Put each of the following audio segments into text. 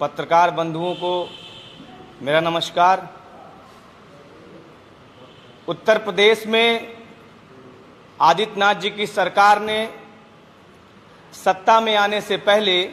पत्रकार बंधुओं को मेरा नमस्कार। उत्तर प्रदेश में आदित्यनाथ जी की सरकार ने सत्ता में आने से पहले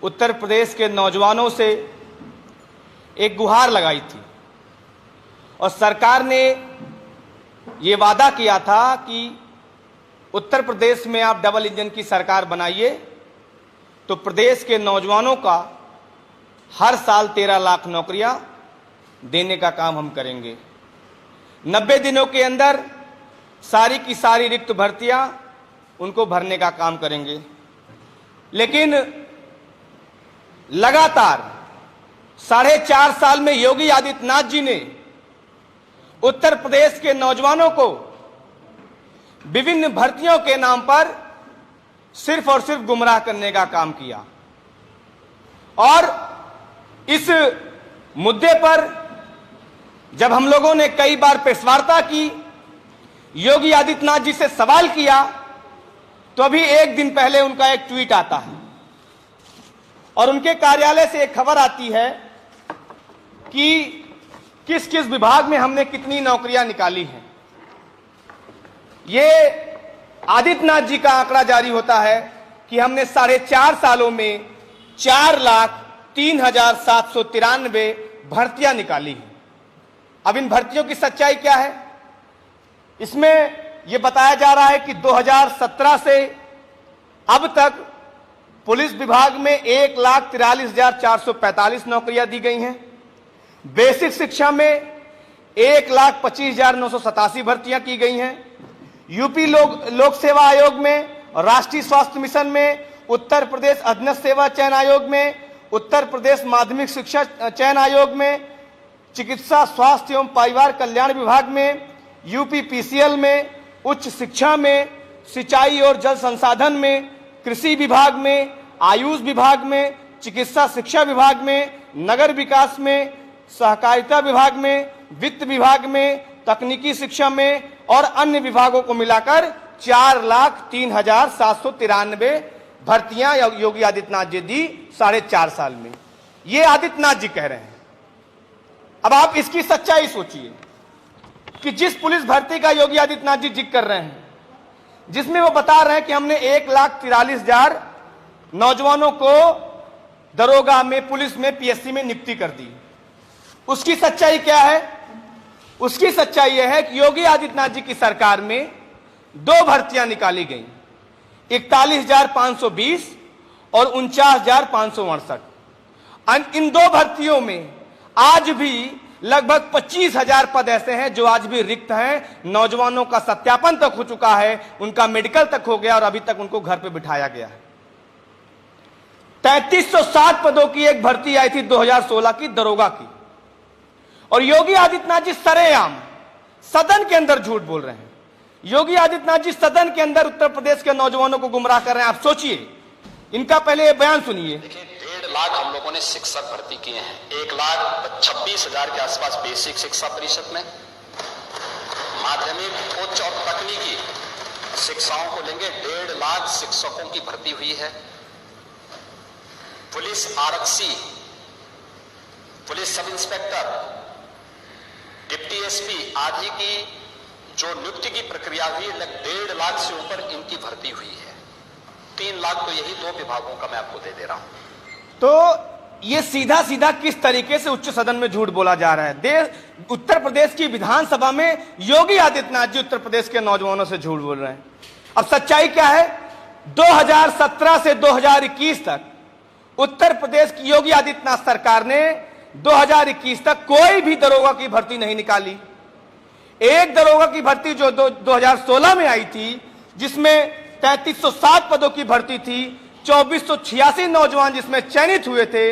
उत्तर प्रदेश के नौजवानों से एक गुहार लगाई थी और सरकार ने ये वादा किया था कि उत्तर प्रदेश में आप डबल इंजन की सरकार बनाइए तो प्रदेश के नौजवानों का हर साल 13 लाख नौकरियां देने का काम हम करेंगे। 90 दिनों के अंदर सारी की सारी रिक्त भर्तियां उनको भरने का काम करेंगे। लेकिन लगातार 4.5 साल में योगी आदित्यनाथ जी ने उत्तर प्रदेश के नौजवानों को विभिन्न भर्तियों के नाम पर सिर्फ और सिर्फ गुमराह करने का काम किया और इस मुद्दे पर जब हम लोगों ने कई बार प्रेस वार्ता की, योगी आदित्यनाथ जी से सवाल किया, तो अभी एक दिन पहले उनका एक ट्वीट आता है और उनके कार्यालय से एक खबर आती है कि किस किस विभाग में हमने कितनी नौकरियां निकाली हैं। ये आदित्यनाथ जी का आंकड़ा जारी होता है कि हमने 4.5 सालों में 4,03,793 भर्तियां निकाली हैं। अब इन भर्तियों की सच्चाई क्या है? इसमें यह बताया जा रहा है कि 2017 से अब तक पुलिस विभाग में 1,43,445 नौकरियां दी गई हैं। बेसिक शिक्षा में 1,25,987 भर्तियां की गई हैं। यूपी लोक सेवा आयोग में, राष्ट्रीय स्वास्थ्य मिशन में, उत्तर प्रदेश अधीनस्थ सेवा चयन आयोग में, उत्तर प्रदेश माध्यमिक शिक्षा चयन आयोग में, चिकित्सा स्वास्थ्य एवं परिवार कल्याण विभाग में, यूपी पीसीएल में, उच्च शिक्षा में, सिंचाई और जल संसाधन में, कृषि विभाग में, आयुष विभाग में, चिकित्सा शिक्षा विभाग में, नगर विकास में, सहकारिता विभाग में, वित्त विभाग में, तकनीकी शिक्षा में और अन्य विभागों को मिलाकर 4,03,793 भर्तियां योगी आदित्यनाथ जी दी 4.5 साल में। ये आदित्यनाथ जी कह रहे हैं। अब आप इसकी सच्चाई सोचिए कि जिस पुलिस भर्ती का योगी आदित्यनाथ जी जिक्र कर रहे हैं, जिसमें वो बता रहे हैं कि हमने 1,43,000 नौजवानों को दरोगा में, पुलिस में, पीएससी में नियुक्ति कर दी, उसकी सच्चाई क्या है? उसकी सच्चाई यह है कि योगी आदित्यनाथ जी की सरकार में 2 भर्तियां निकाली गई, 41,520 और 49,568। इन 2 भर्तियों में आज भी लगभग 25,000 पद ऐसे हैं जो आज भी रिक्त हैं। नौजवानों का सत्यापन तक हो चुका है, उनका मेडिकल तक हो गया और अभी तक उनको घर पे बिठाया गया है। 3360 पदों की एक भर्ती आई थी 2016 की, दरोगा की, और योगी आदित्यनाथ जी सरेआम सदन के अंदर झूठ बोल रहे हैं। योगी आदित्यनाथ जी सदन के अंदर उत्तर प्रदेश के नौजवानों को गुमराह कर रहे हैं। आप सोचिए, इनका पहले ये बयान सुनिए। देखिए, 1.5 लाख हम लोगों ने शिक्षक भर्ती किए हैं, 1,26,000 के आसपास बेसिक शिक्षा परिषद में, माध्यमिक, उच्च और तकनीकी शिक्षाओं को लेंगे 1.5 लाख शिक्षकों की भर्ती हुई है। पुलिस आरक्षी, police sub inspector, deputy SP आदि की जो नियुक्ति की प्रक्रिया हुई, लगभग 1.5 लाख से ऊपर इनकी भर्ती हुई है। 3 लाख तो यही 2 विभागों का मैं आपको दे रहा हूं। तो ये सीधा सीधा किस तरीके से उच्च सदन में झूठ बोला जा रहा है। उत्तर प्रदेश की विधानसभा में योगी आदित्यनाथ जी उत्तर प्रदेश के नौजवानों से झूठ बोल रहे हैं। अब सच्चाई क्या है? 2017 से 2021 तक उत्तर प्रदेश की योगी आदित्यनाथ सरकार ने 2021 तक कोई भी दरोगा की भर्ती नहीं निकाली। एक दरोगा की भर्ती जो 2016 में आई थी, जिसमें 3360 पदों की भर्ती थी, 2486 नौजवान जिसमें चयनित हुए थे।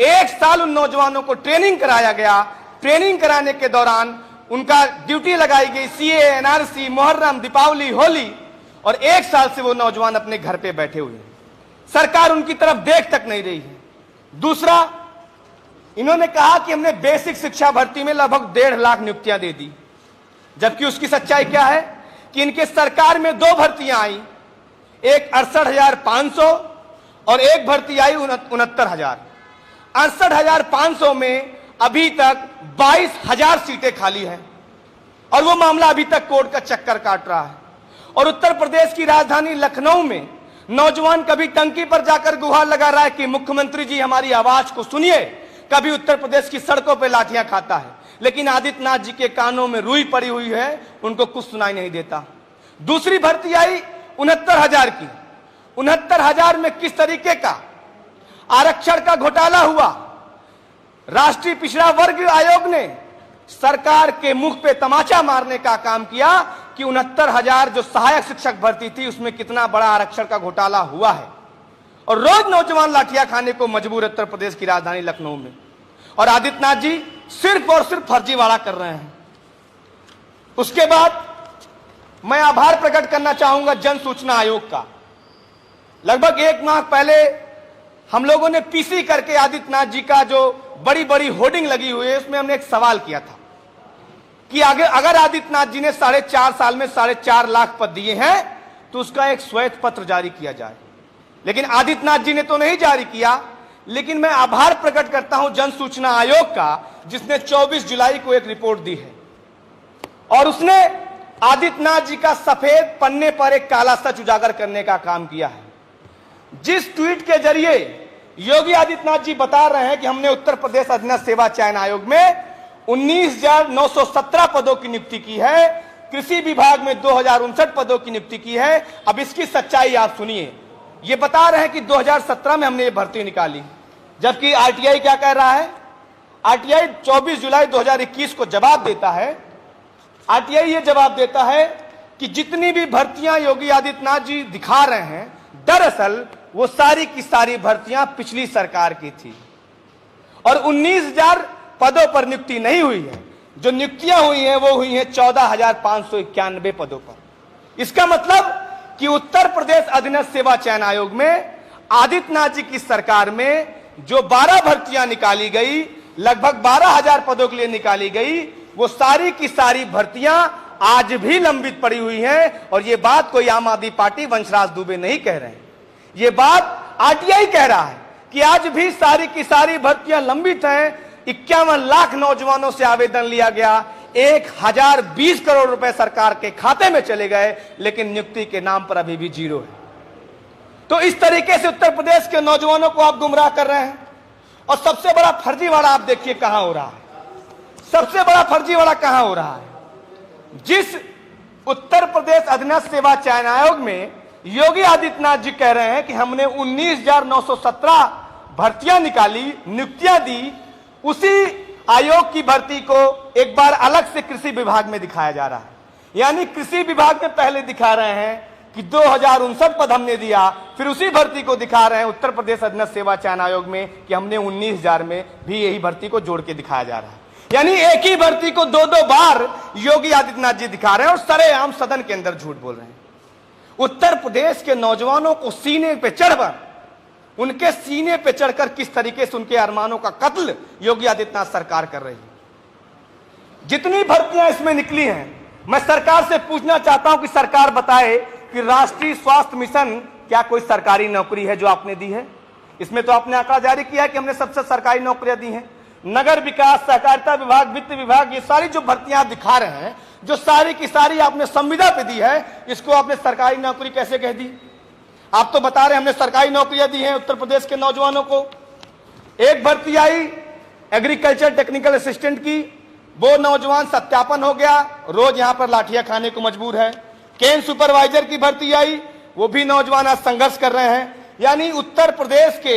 एक साल उन नौजवानों को ट्रेनिंग कराया गया। ट्रेनिंग कराने के दौरान उनका ड्यूटी लगाई गई, सीए, एनआरसी, मुहर्रम, दीपावली, होली, और 1 साल से वो नौजवान अपने घर पे बैठे हुए हैं। सरकार उनकी तरफ देख तक नहीं रही है। दूसरा, इन्होंने कहा कि हमने बेसिक शिक्षा भर्ती में लगभग 1.5 लाख नियुक्तियां दे दी, जबकि उसकी सच्चाई क्या है कि इनके सरकार में 2 भर्तियां आई, एक 68,500 और एक भर्ती आई 69,000। 68,500 में अभी तक 22,000 सीटें खाली हैं और वो मामला अभी तक कोर्ट का चक्कर काट रहा है। और उत्तर प्रदेश की राजधानी लखनऊ में नौजवान कभी टंकी पर जाकर गुहार लगा रहा है कि मुख्यमंत्री जी हमारी आवाज को सुनिए, कभी उत्तर प्रदेश की सड़कों पर लाठियां खाता है, लेकिन आदित्यनाथ जी के कानों में रुई पड़ी हुई है, उनको कुछ सुनाई नहीं देता। दूसरी भर्ती आई 69,000 की। 69,000 में किस तरीके का आरक्षण का घोटाला हुआ। राष्ट्रीय पिछड़ा वर्ग आयोग ने सरकार के मुख पे तमाचा मारने का काम किया कि 69,000 जो सहायक शिक्षक भर्ती थी उसमें कितना बड़ा आरक्षण का घोटाला हुआ है। और रोज नौजवान लाठियां खाने को मजबूर उत्तर प्रदेश की राजधानी लखनऊ में। और आदित्यनाथ जी सिर्फ और सिर्फ फर्जीवाड़ा कर रहे हैं। उसके बाद मैं आभार प्रकट करना चाहूंगा जन सूचना आयोग का। लगभग 1 माह पहले हम लोगों ने पीसी करके आदित्यनाथ जी का जो बड़ी बड़ी होर्डिंग लगी हुई है उसमें हमने एक सवाल किया था कि अगर आदित्यनाथ जी ने 4.5 साल में 4.5 लाख पद दिए हैं तो उसका एक श्वेत पत्र जारी किया जाए। लेकिन आदित्यनाथ जी ने तो नहीं जारी किया। लेकिन मैं आभार प्रकट करता हूं जन सूचना आयोग का, जिसने 24 जुलाई को एक रिपोर्ट दी है और उसने आदित्यनाथ जी का सफेद पन्ने पर एक काला सच उजागर करने का काम किया है। जिस ट्वीट के जरिए योगी आदित्यनाथ जी बता रहे हैं कि हमने उत्तर प्रदेश अधीनस्थ सेवा चयन आयोग में 19,917 पदों की नियुक्ति की है, कृषि विभाग में 2,059 पदों की नियुक्ति की है। अब इसकी सच्चाई आप सुनिए। ये बता रहे हैं कि 2017 में हमने ये भर्ती निकाली, जबकि आरटीआई क्या कह रहा है। आरटीआई 24 जुलाई 2021 को जवाब देता है। आरटीआई ये जवाब देता है कि जितनी भी भर्तियां योगी आदित्यनाथ जी दिखा रहे हैं, दरअसल वो सारी की सारी भर्तियां पिछली सरकार की थी और 19,000 पदों पर नियुक्ति नहीं हुई है। जो नियुक्तियां हुई हैं वो हुई हैं 14,591 पदों पर। इसका मतलब कि उत्तर प्रदेश अधीनस्थ सेवा चयन आयोग में आदित्यनाथ जी की सरकार में जो 12 भर्तियां निकाली गई, लगभग 12,000 पदों के लिए निकाली गई, वो सारी की सारी भर्तियां आज भी लंबित पड़ी हुई हैं। और ये बात कोई आम आदमी पार्टी वंशराज दुबे नहीं कह रहे हैं, ये बात आरटीआई कह रहा है कि आज भी सारी की सारी भर्तियां लंबित हैं। 51 लाख नौजवानों से आवेदन लिया गया, 1,020 करोड़ रुपए सरकार के खाते में चले गए, लेकिन नियुक्ति के नाम पर अभी भी जीरो है। तो इस तरीके से उत्तर प्रदेश के नौजवानों को आप गुमराह कर रहे हैं। और सबसे बड़ा फर्जीवाड़ा आप देखिए कहां हो रहा है। सबसे बड़ा फर्जीवाड़ा कहां हो रहा है। जिस उत्तर प्रदेश अधीनस्थ सेवा चयन आयोग में योगी आदित्यनाथ जी कह रहे हैं कि हमने 19,917 भर्तियां निकाली, नियुक्तियां दी, उसी आयोग की भर्ती को एक बार अलग से कृषि विभाग में दिखाया जा रहा है। यानी कृषि विभाग में पहले दिखा रहे हैं कि 2,059 पद हमने दिया, फिर उसी भर्ती को दिखा रहे हैं उत्तर प्रदेश अधीनस्थ सेवा चयन आयोग में कि हमने 19,000 में भी यही भर्ती को जोड़ के दिखाया जा रहा है। यानी एक ही भर्ती को 2-2 बार योगी आदित्यनाथ जी दिखा रहे हैं और सरेआम सदन के अंदर झूठ बोल रहे हैं। उत्तर प्रदेश के नौजवानों को सीने पे चढ़कर, उनके सीने पे चढ़कर किस तरीके से उनके अरमानों का कत्ल योगी आदित्यनाथ सरकार कर रही है। जितनी भर्तियां इसमें निकली हैं, मैं सरकार से पूछना चाहता हूं कि सरकार बताए कि राष्ट्रीय स्वास्थ्य मिशन क्या कोई सरकारी नौकरी है जो आपने दी है। इसमें तो आपने आंकड़ा जारी किया है कि हमने सबसे सरकारी नौकरियां दी हैं। नगर विकास, सहकारिता विभाग, वित्त विभाग, ये सारी जो भर्तियां आप दिखा रहे हैं, जो सारी की सारी आपने संविदा पे दी है, इसको आपने सरकारी नौकरी कैसे कह दी। आप तो बता रहे हैं हमने सरकारी नौकरियां दी हैं उत्तर प्रदेश के नौजवानों को। एक भर्ती आई एग्रीकल्चर टेक्निकल असिस्टेंट की, वो नौजवान सत्यापन हो गया, रोज यहां पर लाठियां खाने को मजबूर है। केन सुपरवाइजर की भर्ती आई, वो भी नौजवान आज संघर्ष कर रहे हैं। यानी उत्तर प्रदेश के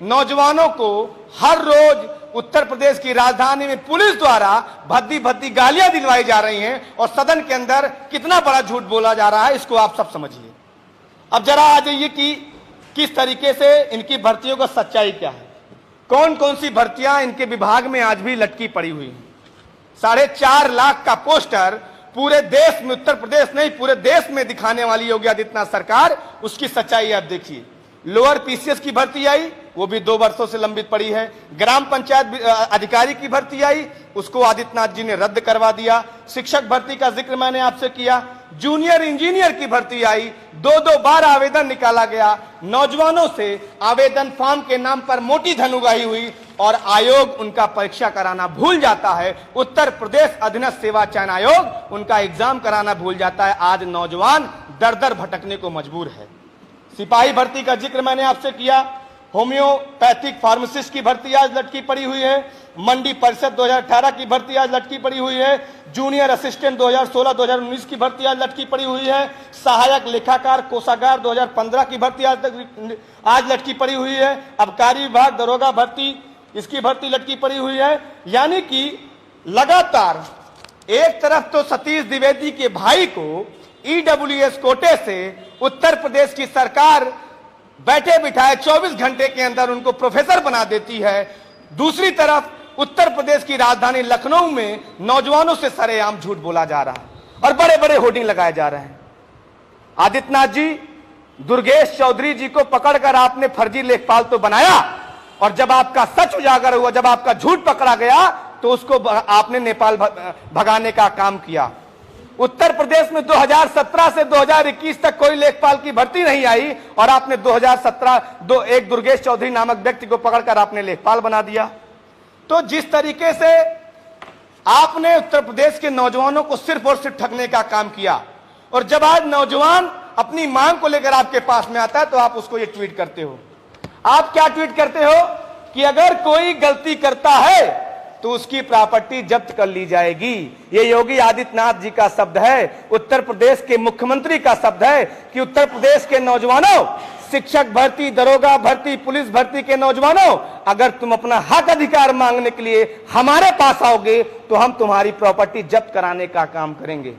नौजवानों को हर रोज उत्तर प्रदेश की राजधानी में पुलिस द्वारा भद्दी भद्दी गालियां दिलवाई जा रही हैं और सदन के अंदर कितना बड़ा झूठ बोला जा रहा है, इसको आप सब समझिए। अब जरा आ जाइए कि किस तरीके से इनकी भर्तियों का सच्चाई क्या है। कौन कौन सी भर्तियां इनके विभाग में आज भी लटकी पड़ी हुई हैं। 4.5 लाख का पोस्टर पूरे देश में, उत्तर प्रदेश नहीं पूरे देश में दिखाने वाली योगी आदित्यनाथ सरकार, उसकी सच्चाई आप देखिए। लोअर पीसीएस की भर्ती आई, वो भी 2 वर्षों से लंबित पड़ी है। ग्राम पंचायत अधिकारी की भर्ती आई, उसको आदित्यनाथ जी ने रद्द करवा दिया। शिक्षक भर्ती का जिक्र मैंने आपसे किया। जूनियर इंजीनियर की भर्ती आई, 2-2 बार आवेदन निकाला गया, नौजवानों से आवेदन फॉर्म के नाम पर मोटी धन उगाही हुई और आयोग उनका परीक्षा कराना भूल जाता है। उत्तर प्रदेश अधीनस्थ सेवा चयन आयोग उनका एग्जाम कराना भूल जाता है। आज नौजवान दर दर भटकने को मजबूर है। सिपाही भर्ती का जिक्र मैंने आपसे किया, होम्योपैथिक फार्मासिस्ट की भर्ती आज लटकी पड़ी हुई है, मंडी परिषद 2018 की भर्ती आज लटकी पड़ी हुई है, जूनियर असिस्टेंट 2016-2019 की भर्ती आज लटकी पड़ी हुई है, सहायक लेखाकार कोषागार 2015 की भर्ती आज लटकी पड़ी हुई है, आबकारी विभाग दरोगा भर्ती इसकी भर्ती लटकी पड़ी हुई है। यानी कि लगातार एक तरफ तो सतीश द्विवेदी के भाई को ईडब्ल्यूएस कोटे से उत्तर प्रदेश की सरकार बैठे बिठाए 24 घंटे के अंदर उनको प्रोफेसर बना देती है, दूसरी तरफ उत्तर प्रदेश की राजधानी लखनऊ में नौजवानों से सरेआम झूठ बोला जा रहा है और बड़े बड़े होर्डिंग लगाए जा रहे हैं। आदित्यनाथ जी, दुर्गेश चौधरी जी को पकड़कर आपने फर्जी लेखपाल तो बनाया और जब आपका सच उजागर हुआ, जब आपका झूठ पकड़ा गया तो उसको आपने नेपाल भगाने का काम किया। उत्तर प्रदेश में 2017 से 2021 तक कोई लेखपाल की भर्ती नहीं आई और आपने 2017 एक दुर्गेश चौधरी नामक व्यक्ति को पकड़कर आपने लेखपाल बना दिया। तो जिस तरीके से आपने उत्तर प्रदेश के नौजवानों को सिर्फ और सिर्फ ठगने का काम किया और जब आज नौजवान अपनी मांग को लेकर आपके पास में आता है तो आप उसको ये ट्वीट करते हो। आप क्या ट्वीट करते हो कि अगर कोई गलती करता है तो उसकी प्रॉपर्टी जब्त कर ली जाएगी। ये योगी आदित्यनाथ जी का शब्द है, उत्तर प्रदेश के मुख्यमंत्री का शब्द है कि उत्तर प्रदेश के नौजवानों, शिक्षक भर्ती, दरोगा भर्ती, पुलिस भर्ती के नौजवानों, अगर तुम अपना हक अधिकार मांगने के लिए हमारे पास आओगे तो हम तुम्हारी प्रॉपर्टी जब्त कराने का काम करेंगे।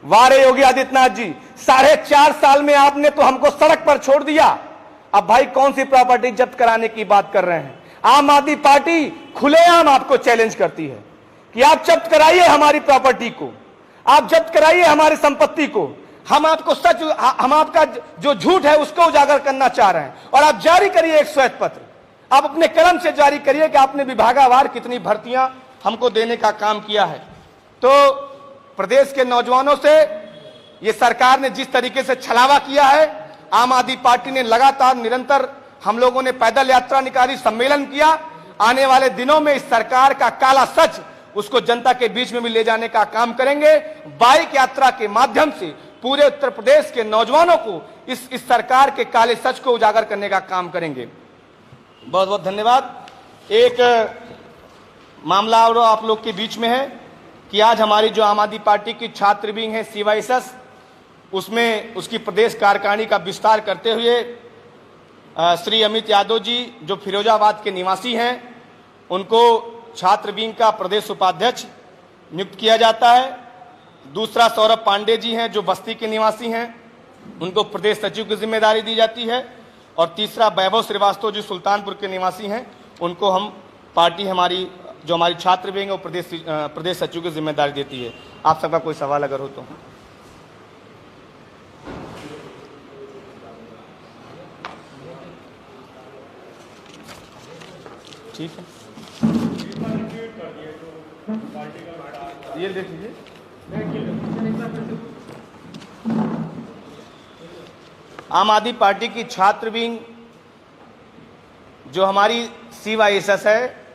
वाह रे योगी आदित्यनाथ जी, 4.5 साल में आपने तो हमको सड़क पर छोड़ दिया। अब भाई कौन सी प्रॉपर्टी जब्त कराने की बात कर रहे हैं? आम आदमी पार्टी खुलेआम आपको चैलेंज करती है कि आप जब्त कराइए हमारी प्रॉपर्टी को, आप जब्त कराइए हमारी संपत्ति को। हम आपको सच, हम आपका जो झूठ है उसको उजागर करना चाह रहे हैं और आप जारी करिए एक श्वेत पत्र, आप अपने कलम से जारी करिए कि आपने विभागावार कितनी भर्तियां हमको देने का काम किया है। तो प्रदेश के नौजवानों से ये सरकार ने जिस तरीके से छलावा किया है, आम आदमी पार्टी ने लगातार निरंतर, हम लोगों ने पैदल यात्रा निकाली, सम्मेलन किया। आने वाले दिनों में इस सरकार का काला सच उसको जनता के बीच में भी ले जाने का काम करेंगे। बाइक यात्रा के माध्यम से पूरे उत्तर प्रदेश के नौजवानों को इस सरकार के काले सच को उजागर करने का काम करेंगे। बहुत बहुत धन्यवाद। एक मामला और आप लोग के बीच में है कि आज हमारी जो आम आदमी पार्टी की छात्र विंग है CYSS, उसमें उसकी प्रदेश कार्यकारिणी का विस्तार करते हुए श्री अमित यादव जी जो फिरोजाबाद के निवासी हैं, उनको छात्र विंग का प्रदेश उपाध्यक्ष नियुक्त किया जाता है। दूसरा सौरभ पांडे जी हैं जो बस्ती के निवासी हैं, उनको प्रदेश सचिव की जिम्मेदारी दी जाती है। और तीसरा वैभव श्रीवास्तव जी सुल्तानपुर के निवासी हैं, उनको हम पार्टी हमारी जो हमारी छात्र विंग है वो प्रदेश सचिव की जिम्मेदारी देती है। आप सबका कोई सवाल अगर हो तो। ठीक है, ये देख लीजिए। आम आदमी पार्टी की छात्र विंग जो हमारी CYSS है,